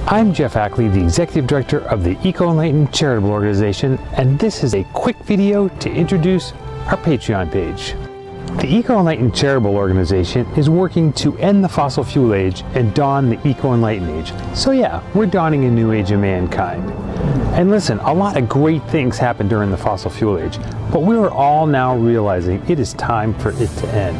I'm Jeff Ackley, the Executive Director of the Eco-Enlightened Charitable Organization, and this is a quick video to introduce our Patreon page. The Eco-Enlightened Charitable Organization is working to end the fossil fuel age and dawn the Eco-Enlightened age. So yeah, we're dawning a new age of mankind. And listen, a lot of great things happened during the fossil fuel age, but we are all now realizing it is time for it to end.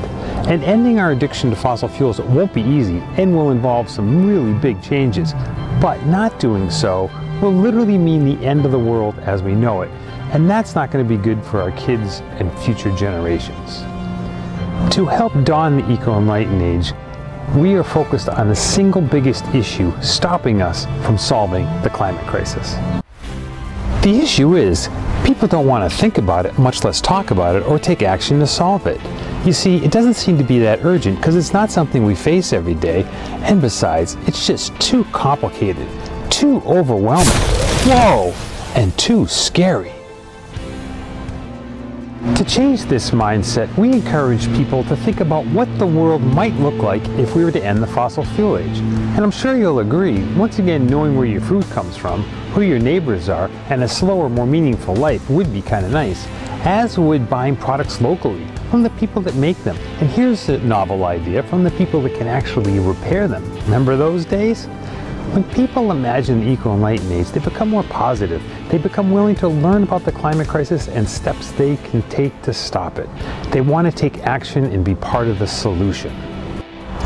And ending our addiction to fossil fuels won't be easy and will involve some really big changes. But not doing so will literally mean the end of the world as we know it. And that's not going to be good for our kids and future generations. To help dawn the Eco-Enlightened age, we are focused on the single biggest issue stopping us from solving the climate crisis. The issue is, people don't want to think about it, much less talk about it, or take action to solve it. You see, it doesn't seem to be that urgent because it's not something we face every day, and besides, it's just too complicated, too overwhelming, whoa, and too scary. To change this mindset, we encourage people to think about what the world might look like if we were to end the fossil fuel age. And I'm sure you'll agree, once again, knowing where your food comes from, who your neighbors are, and a slower, more meaningful life would be kind of nice, as would buying products locally from the people that make them. And here's a novel idea, from the people that can actually repair them. Remember those days? When people imagine the Eco-Enlightened age, they become more positive. They become willing to learn about the climate crisis and steps they can take to stop it. They want to take action and be part of the solution.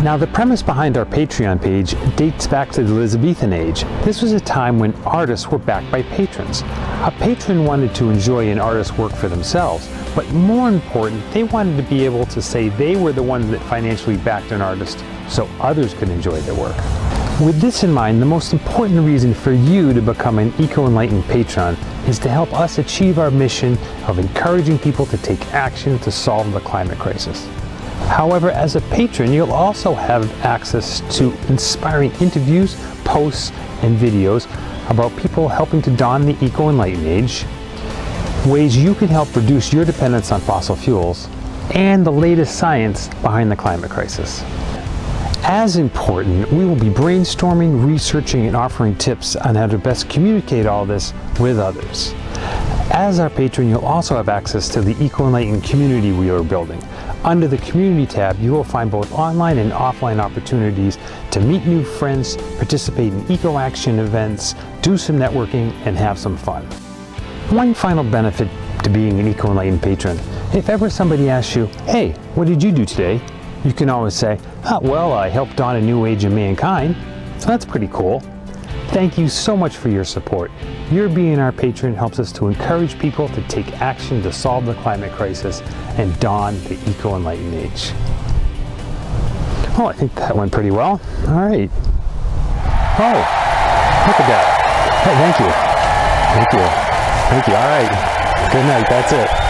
Now, the premise behind our Patreon page dates back to the Elizabethan age. This was a time when artists were backed by patrons. A patron wanted to enjoy an artist's work for themselves, but more important, they wanted to be able to say they were the ones that financially backed an artist so others could enjoy their work. With this in mind, the most important reason for you to become an Eco-Enlightened patron is to help us achieve our mission of encouraging people to take action to solve the climate crisis. However, as a patron, you'll also have access to inspiring interviews, posts, and videos about people helping to dawn the Eco-Enlightened age, ways you can help reduce your dependence on fossil fuels, and the latest science behind the climate crisis. As important, we will be brainstorming, researching, and offering tips on how to best communicate all this with others. As our patron, you'll also have access to the Eco-Enlightened community we are building. Under the Community tab, you will find both online and offline opportunities to meet new friends, participate in eco-action events, do some networking, and have some fun. One final benefit to being an Eco-Enlightened patron: if ever somebody asks you, "Hey, what did you do today?" you can always say, "Oh, well, I helped dawn a new age of mankind." So that's pretty cool. Thank you so much for your support. Your being our patron helps us to encourage people to take action to solve the climate crisis and dawn the Eco-Enlightened age. Oh, I think that went pretty well. All right. Oh, look at that. Hey, thank you. Thank you. Thank you. All right. Good night. That's it.